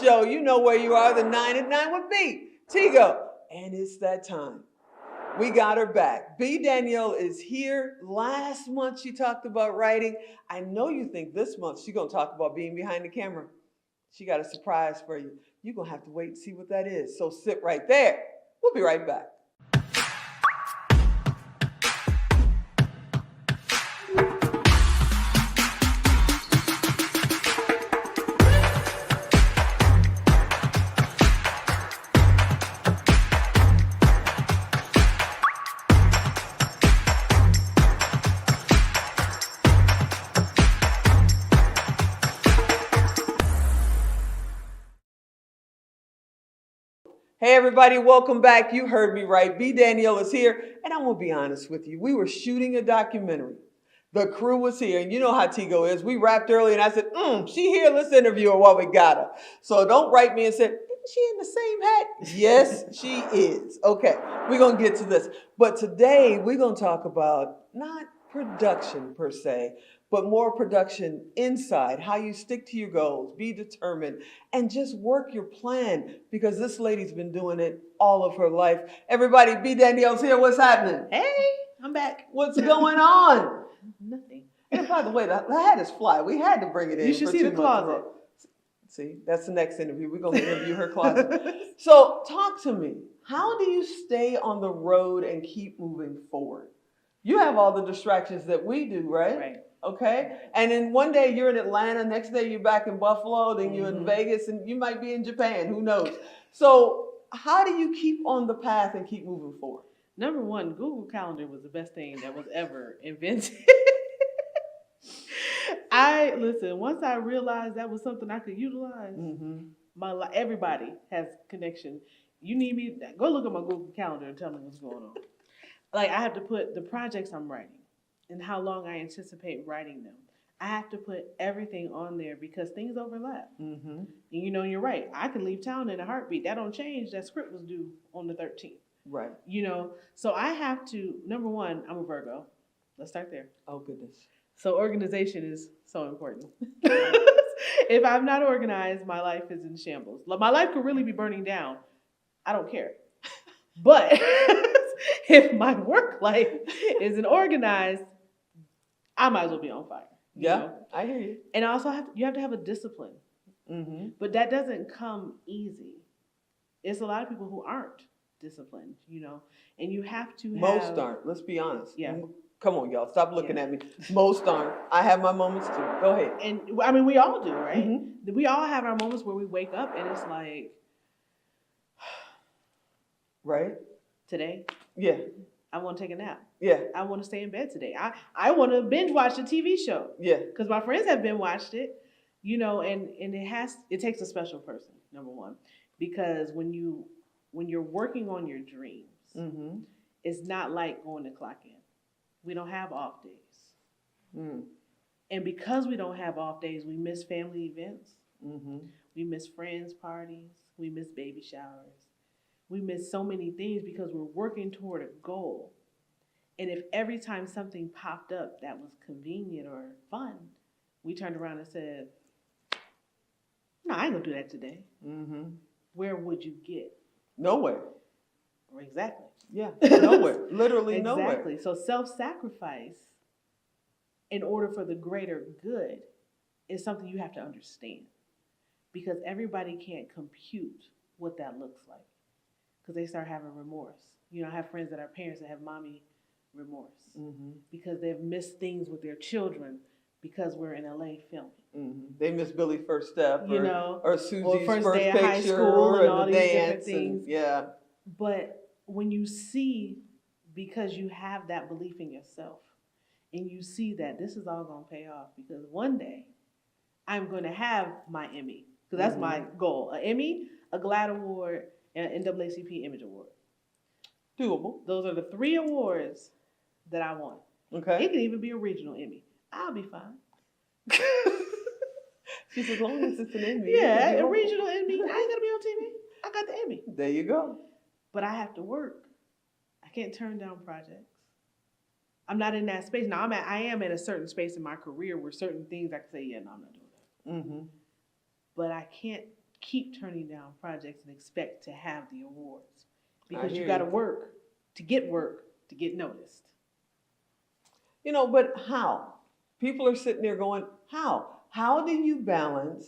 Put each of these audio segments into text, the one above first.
show. You know where you are, the 9 at 9 with me, Tigo. And it's that time. We got her back. B. Danielle is here. Last month she talked about writing. I know you think this month she's going to talk about being behind the camera. She got a surprise for you. You're going to have to wait and see what that is. So sit right there. We'll be right back. Hey everybody, welcome back. You heard me right. B. Danielle is here, and I'm gonna be honest with you. We were shooting a documentary. The crew was here, and you know how Tigo is. We wrapped early, and I said, she here, let's interview her while we got her. So don't write me and say, isn't she in the same hat? Yes, she is. Okay, we're gonna get to this. But today, we're gonna talk about not production per se, but more production inside, how you stick to your goals, be determined, and just work your plan, because this lady's been doing it all of her life. Everybody, B. Danielle's here. What's happening? Hey, I'm back. What's going on? Nothing. And by the way, the hat is fly. We had to bring it in. You should see the closet. See, that's the next interview. We're going to interview her closet. So talk to me. How do you stay on the road and keep moving forward? You have all the distractions that we do, right? Right. Okay. And then one day you're in Atlanta, next day you're back in Buffalo, then you're in Vegas, and you might be in Japan. Who knows? So how do you keep on the path and keep moving forward? Number one, Google Calendar was the best thing that was ever invented. Once I realized that was something I could utilize, everybody has connection. You need me, go look at my Google Calendar and tell me what's going on. Like, I have to put the projects I'm writing and how long I anticipate writing them. I have to put everything on there because things overlap. And you're right. I can leave town in a heartbeat. That don't change. That script was due on the 13th. Right. So I have to, number one, I'm a Virgo. Let's start there. Oh, goodness. So organization is so important. If I'm not organized, my life is in shambles. My life could really be burning down. I don't care. But if my work life isn't organized, I might as well be on fire. Yeah, I hear you. And also, you have to have a discipline. But that doesn't come easy. It's a lot of people who aren't disciplined, and you have to have... Most aren't. Let's be honest. Yeah. Come on, y'all. Stop looking at me. Most aren't. I have my moments too. Go ahead. And I mean, we all do, right? We all have our moments where we wake up and it's like... Right? Today? Yeah. I want to take a nap. Yeah. I want to stay in bed today. I want to binge watch a TV show. Yeah. Because my friends have binge watched it, and it takes a special person, number one. Because when you're working on your dreams, it's not like going to clock in. We don't have off days. And because we don't have off days, we miss family events. We miss friends' parties. We miss baby showers. We miss so many things because we're working toward a goal. And if every time something popped up that was convenient or fun, we turned around and said, no, I ain't gonna do that today. Where would you get? Nowhere. Exactly. Yeah, nowhere. Literally nowhere. Exactly. So self-sacrifice in order for the greater good is something you have to understand, because everybody can't compute what that looks like, because they start having remorse. I have friends that are parents that have mommy remorse because they've missed things with their children because we're in LA filming. They miss Billy's first step, or Susie's or first day picture, of high school, and all the these dance, different things. yeah. But when you see, because you have that belief in yourself, and you see that this is all going to pay off, because one day I'm going to have my Emmy, because that's my goal: an Emmy, a GLAAD Award, and an NAACP Image Award. Doable. Those are the 3 awards that I want. Okay. It can even be a regional Emmy. I'll be fine. She said, as long as it's an Emmy. Yeah, a regional Emmy. I ain't gonna be on TV. I got the Emmy. There you go. But I have to work. I can't turn down projects. I'm not in that space. Now I am at a certain space in my career where certain things I can say, yeah, no, I'm not doing that. Mm-hmm. But I can't keep turning down projects and expect to have the awards, because you hear got to you. work to get noticed. But how? People are sitting there going, how? How do you balance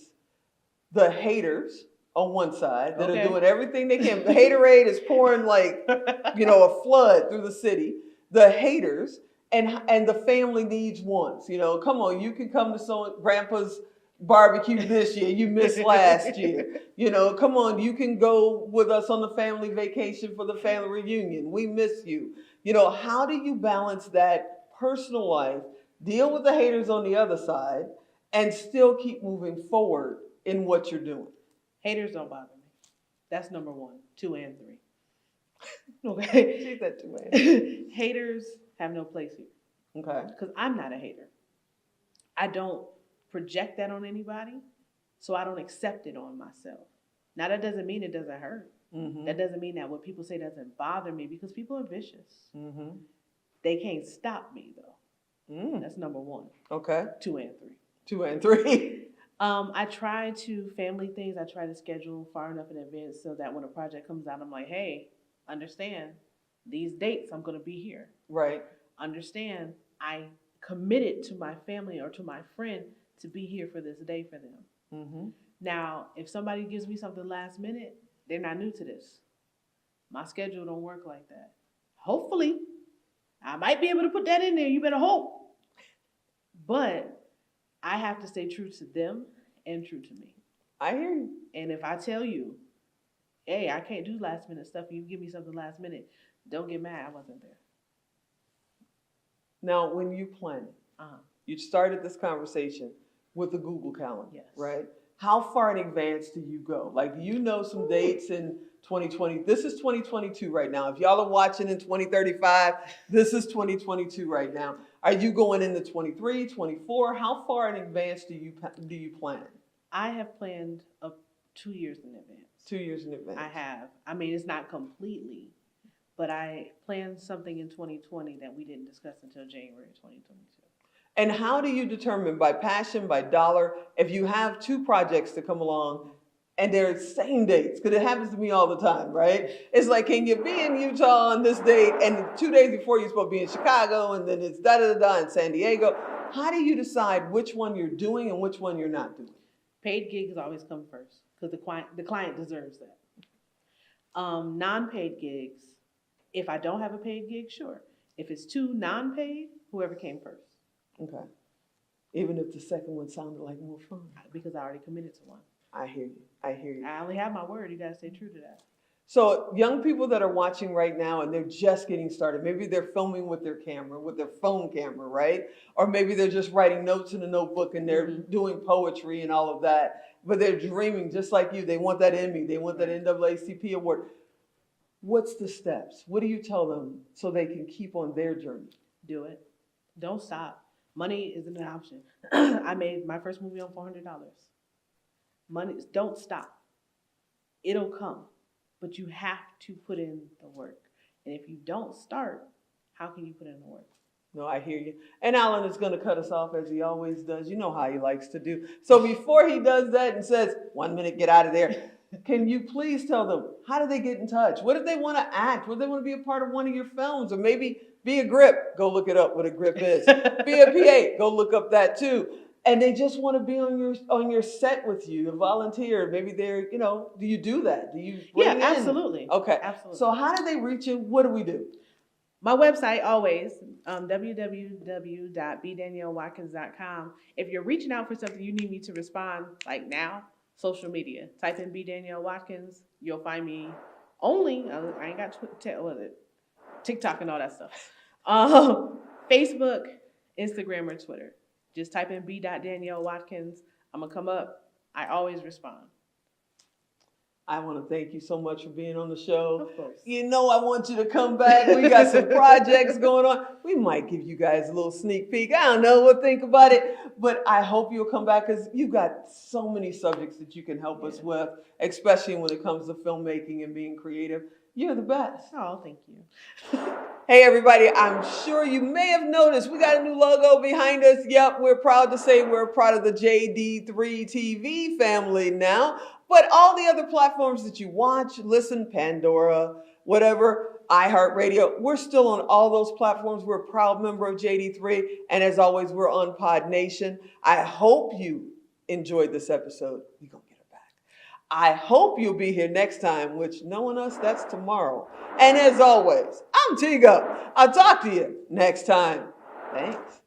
the haters on one side that are doing everything they can? The haterade is pouring like, a flood through the city. The haters and the family needs wants. Come on, you can come to grandpa's barbecue this year. You missed last year. Come on, you can go with us on the family vacation for the family reunion. We miss you. How do you balance that personal life, deal with the haters on the other side, and still keep moving forward in what you're doing? Haters don't bother me. That's number 1, 2, and 3. Okay. She's at 2 and Haters have no place here. Okay. Because I'm not a hater. I don't project that on anybody, so I don't accept it on myself. Now, that doesn't mean it doesn't hurt. Mm-hmm. That doesn't mean that what people say doesn't bother me, because people are vicious. Mm-hmm. They can't stop me, though. That's number 1. Okay. 2 and 3. 2 and 3. I try to family things. I try to schedule far enough in advance so that when a project comes out, I'm like, hey, understand these dates I'm going to be here. Right. Understand I committed to my family or to my friend to be here for this day for them. Mm-hmm. Now, if somebody gives me something last minute, they're not new to this. My schedule don't work like that. Hopefully, I might be able to put that in there. You better hope. But I have to stay true to them and true to me. I hear you. And if I tell you, hey, I can't do last minute stuff, you give me something last minute, don't get mad I wasn't there. Now, when you plan it, you started this conversation with the Google Calendar, Yes. right? How far in advance do you go? Like, do you know some dates in 2020? This is 2022 right now. If y'all are watching in 2035, this is 2022 right now. Are you going into 23, 24? How far in advance do you plan? I have planned up 2 years in advance. 2 years in advance. I have. I mean, it's not completely, but I planned something in 2020 that we didn't discuss until January 2022. And how do you determine, by passion, by dollar, if you have 2 projects to come along and they're same dates? Because it happens to me all the time, right? It's like, can you be in Utah on this date, and 2 days before you're supposed to be in Chicago, and then it's da-da-da-da in San Diego? How do you decide which one you're doing and which one you're not doing? Paid gigs always come first, because the client deserves that. Non-paid gigs, if I don't have a paid gig, sure. If it's 2 non-paid, whoever came first. Okay. Even if the second one sounded like more fun. Because I already committed to one. I hear you. I hear you. I only have my word. You got to stay true to that. So young people that are watching right now and they're just getting started, maybe they're filming with their camera, with their phone camera, right? Or maybe they're just writing notes in a notebook and they're doing poetry and all of that, but they're dreaming just like you. They want that Emmy. They want that NAACP award. What's the steps? What do you tell them so they can keep on their journey? Do it. Don't stop. Money isn't an option. I made my first movie on $400. Money, don't stop. It'll come, but you have to put in the work. And if you don't start, how can you put in the work? No, I hear you. And Alan is going to cut us off as he always does. You know how he likes to do. So before he does that and says, 1 minute, get out of there, can you please tell them, how do they get in touch? What if they want to act? What if they want to be a part of one of your films? Or maybe be a grip. Go look it up, what a grip is. Be a PA. Go look up that too. And they just want to be on your set with you, a volunteer. Maybe they're, do you do that? Do you bring in? Absolutely. Okay. Absolutely. So how do they reach you? What do we do? My website, always, www.bdaniellewatkins.com. If you're reaching out for something you need me to respond, like now, social media. Type in B. Danielle Watkins. You'll find me only, I ain't got TikTok and all that stuff. Facebook, Instagram, or Twitter. Just type in B. Danielle Watkins. I'm going to come up. I always respond. I want to thank you so much for being on the show. Of course. I want you to come back. We got some projects going on. We might give you guys a little sneak peek. I don't know. We'll think about it. But I hope you'll come back because you've got so many subjects that you can help us with, especially when it comes to filmmaking and being creative. You're the best. Oh, thank you. Hey, everybody, I'm sure you may have noticed we got a new logo behind us. Yep, we're proud to say we're part of the JD3 TV family now. But all the other platforms that you watch, listen, Pandora, whatever, iHeartRadio, we're still on all those platforms. We're a proud member of JD3. And as always, we're on Pod Nation. I hope you enjoyed this episode. We're going to get her back. I hope you'll be here next time, which knowing us, that's tomorrow. And as always, I'm Tigo. I'll talk to you next time. Thanks.